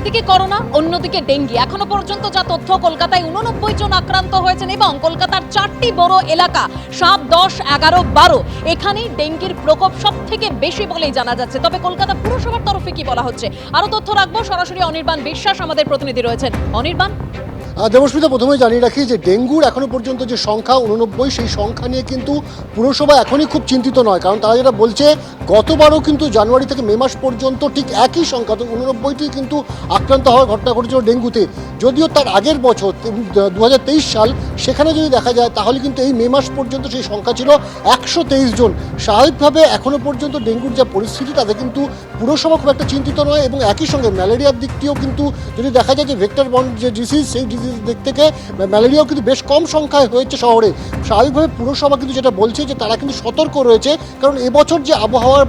একদিকে করোনা, অন্যদিকে ডেঙ্গি। এখনো পর্যন্ত যা তথ্য, কলকাতায় 89 জন আক্রান্ত হয়েছেন এবং কলকাতার 4টি বড় এলাকা 7, 10, 11, 12 এখানেই ডেঙ্গির প্রকোপ সব থেকে বেশি বলেই জানা যাচ্ছে। তবে কলকাতা পুরসভার তরফে কি বলা হচ্ছে, আরো তথ্য রাখবো। সরাসরি অনির্বাণ বিশ্বাস আমাদের প্রতিনিধি রয়েছেন। অনির্বাণ। দেবস্মিতা, প্রথমে জানিয়ে রাখি যে ডেঙ্গুর এখনো পর্যন্ত যে সংখ্যা 89, সেই সংখ্যা নিয়ে কিন্তু পুরসভা এখনই খুব চিন্তিত নয়। কারণ তারা যেটা বলছে, গতবারও কিন্তু জানুয়ারি থেকে মে মাস পর্যন্ত ঠিক একই সংখ্যা, তো 89টি কিন্তু আক্রান্ত হওয়ার ঘটনা ঘটেছিল ডেঙ্গুতে। যদিও তার আগের বছর 2023 সাল, সেখানে যদি দেখা যায় তাহলে কিন্তু এই মে মাস পর্যন্ত সেই সংখ্যা ছিল 123 জন। স্বাভাবিকভাবে এখনো পর্যন্ত ডেঙ্গুর যা পরিস্থিতি, তাতে কিন্তু পুরসভা খুব একটা চিন্তিত নয়। এবং একই সঙ্গে ম্যালেরিয়ার দিকটিও কিন্তু যদি দেখা যায় যে ভেক্টর বর্ন যে ডিজিজ, সেই ডিজিজ দিক থেকে ম্যালেরিয়াও কিন্তু বেশ কম সংখ্যায় হয়েছে শহরে। স্বাভাবিকভাবে পুরসভা কিন্তু যেটা বলছে যে তারা কিন্তু সতর্ক রয়েছে, কারণ এবছর যে আবহাওয়ার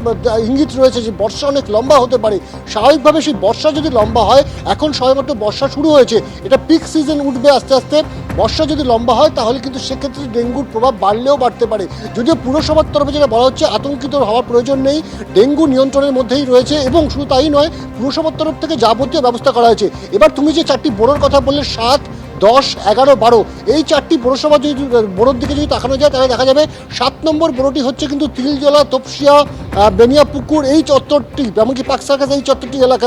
ইঙ্গিত রয়েছে যে বর্ষা অনেক লম্বা হতে পারে। স্বাভাবিকভাবে সেই বর্ষা যদি লম্বা হয়, এখন সবেমাত্র বর্ষা শুরু হয়েছে, এটা পিক সিজন উঠবে আস্তে আস্তে। বর্ষা যদি লম্বা হয় তাহলে কিন্তু সেক্ষেত্রে ডেঙ্গুর প্রভাব বাড়লেও বাড়তে পারে। যদিও পুরসভার তরফে যেটা বলা হচ্ছে, আতঙ্কিত হওয়ার প্রয়োজন নেই, ডেঙ্গু নিয়ন্ত্রণের মধ্যেই রয়েছে। এবং শুধু তাই নয়, পুরসভার তরফ থেকে যাবতীয় ব্যবস্থা করা হয়েছে। এবার তুমি যে 4টি বোরোর কথা বললে, 7, 10, 11, 12, এই 4টি পৌরসভা যদি বোরোর দিকে যদি তাকানো যায়, তাহলে দেখা যাবে 7 নম্বর বোরোটি হচ্ছে কিন্তু তিলজলা, তপসিয়া, বেনিয়াপুকুর এই চত্বরটি, এমনকি পাকসাকাশ এই চত্বরটি এলাকা।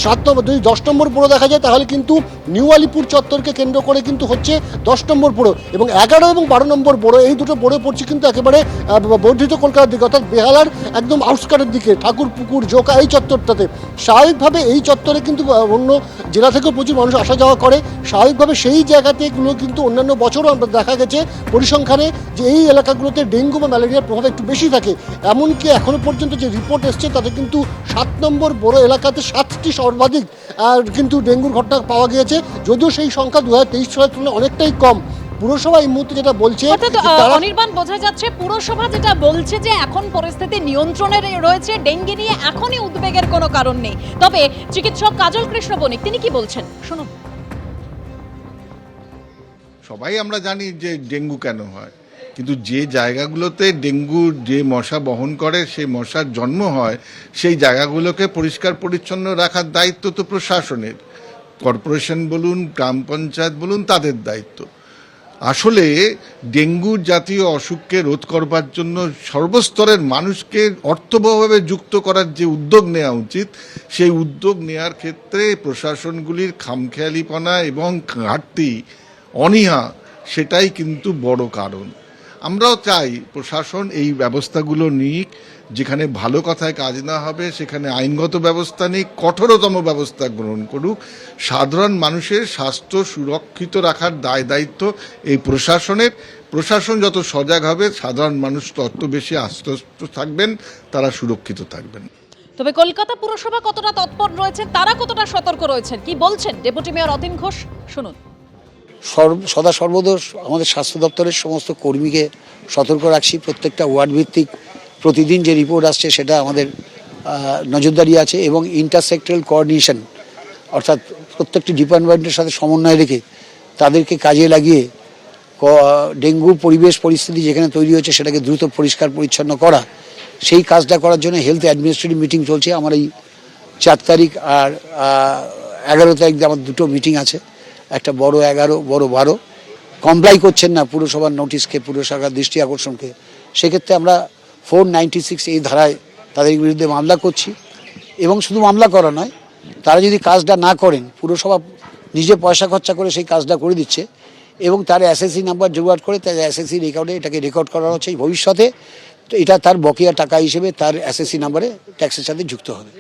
7 নম্বর, যদি 10 নম্বর বোরো দেখা যায় তাহলে কিন্তু নিউ আলিপুর চত্বরকে কেন্দ্র করে কিন্তু হচ্ছে 10 নম্বর বোরো। এবং 11 এবং 12 নম্বর বোরো, এই দুটো বোরো পড়ছে কিন্তু একেবারে বর্ধিত কলকাতার দিকে, অর্থাৎ বেহালার একদম আউটস্কার্টের দিকে, ঠাকুরপুকুর, জোকা এই চত্বরটাতে। স্বাভাবিকভাবে এই চত্বরে কিন্তু অন্য জেলা থেকেও প্রচুর মানুষ আসা যাওয়া করে। স্বাভাবিকভাবে সেই জায়গাতেগুলো কিন্তু অন্যান্য বছরও আমরা দেখা গেছে পরিসংখ্যানে যে এই এলাকাগুলোতে ডেঙ্গু বা ম্যালেরিয়ার প্রভাব একটু বেশি থাকে। এমনকি এখনো পর্যন্ত যে রিপোর্ট এসছে, তাতে কিন্তু 7 নম্বর বড় এলাকাতে 7টি সর্বাধিক কিন্তু ডেঙ্গুর ঘটনা পাওয়া গিয়েছে। যদিও সেই সংখ্যা 2023 সালের তুলনায় অনেকটাই কম। পুরসভা এই মুহূর্তে যেটা বলছে, অনির্বাণ, বোঝা যাচ্ছে পুরসভা যেটা বলছে যে এখন পরিস্থিতি নিয়ন্ত্রণে রয়েছে, ডেঙ্গি নিয়ে এখনই উদ্বেগের কোনো কারণ নেই। তবে চিকিৎসক কাজল কৃষ্ণ বণিক তিনি কি বলছেন, শুনুন। সবাই আমরা জানি যে ডেঙ্গু কেন হয়, কিন্তু যে জায়গাগুলোতে ডেঙ্গু যে মশা বহন করে, সেই মশার জন্ম হয়, সেই জায়গাগুলোকে পরিষ্কার পরিচ্ছন্ন রাখার দায়িত্ব তো প্রশাসনের। কর্পোরেশন বলুন, গ্রাম পঞ্চায়েত বলুন, তাদের দায়িত্ব। আসলে ডেঙ্গু জাতীয় অসুখকে রোধ করবার জন্য সর্বস্তরের মানুষকে অর্থবহভাবে যুক্ত করার যে উদ্যোগ নেওয়া উচিত, সেই উদ্যোগ নেওয়ার ক্ষেত্রে প্রশাসনগুলির খামখেয়ালিপনা এবং ঘাটতি, অনীহা, সেটাই কিন্তু বড় কারণ। আমরাও চাই প্রশাসন এই ব্যবস্থাগুলো নিক, যেখানে ভালো কথায় কাজ না হবে সেখানে আইনগত ব্যবস্থা নিক, কঠোরতম ব্যবস্থা গ্রহণ করুক। সাধারণ মানুষের স্বাস্থ্য সুরক্ষিত রাখার দায় দায়িত্ব এই প্রশাসনের। প্রশাসন যত সজাগ হবে, সাধারণ মানুষ তত বেশি আশ্বস্ত থাকবেন, তারা সুরক্ষিত থাকবেন। তবে কলকাতা পুরসভা কতটা তৎপর রয়েছে, তারা কতটা সতর্ক রয়েছেন, কি বলছেন ডেপুটি মেয়র অতীন ঘোষ, শুনুন। সদা সর্বদা আমাদের স্বাস্থ্য দপ্তরের সমস্ত কর্মীকে সতর্ক রাখছি। প্রত্যেকটা ওয়ার্ড ভিত্তিক প্রতিদিন যে রিপোর্ট আসছে সেটা আমাদের নজরদারি আছে। এবং ইন্টারসেক্টরাল কোঅর্ডিনেশন, অর্থাৎ প্রত্যেকটি ডিপার্টমেন্টের সাথে সমন্বয় রেখে তাদেরকে কাজে লাগিয়ে ডেঙ্গুর পরিস্থিতি যেখানে তৈরি হয়েছে সেটাকে দ্রুত পরিষ্কার পরিচ্ছন্ন করা, সেই কাজটা করার জন্য হেলথ অ্যাডমিনিস্ট্রেটিভ মিটিং চলছে। আমার এই 4 তারিখ আর 11 তারিখ আমার দুটো মিটিং আছে, একটা বড় 11, বড় 12। কমপ্লাই করছেন না পুরসভার নোটিশকে, পুরসভার দৃষ্টি আকর্ষণকে, সেক্ষেত্রে আমরা 496 এই ধারায় তাদের বিরুদ্ধে মামলা করছি। এবং শুধু মামলা করা নয়, তারা যদি কাজটা না করেন, পুরসভা নিজে পয়সা খরচা করে সেই কাজটা করে দিচ্ছে এবং তার এসএসসি নাম্বার জোগাড় করে তার এসএসসি রেকর্ডে এটাকে রেকর্ড করা হচ্ছে। ভবিষ্যতে তো এটা তার বকেয়া টাকা হিসেবে তার এসএসসি নাম্বারে ট্যাক্সের সাথে যুক্ত হবে।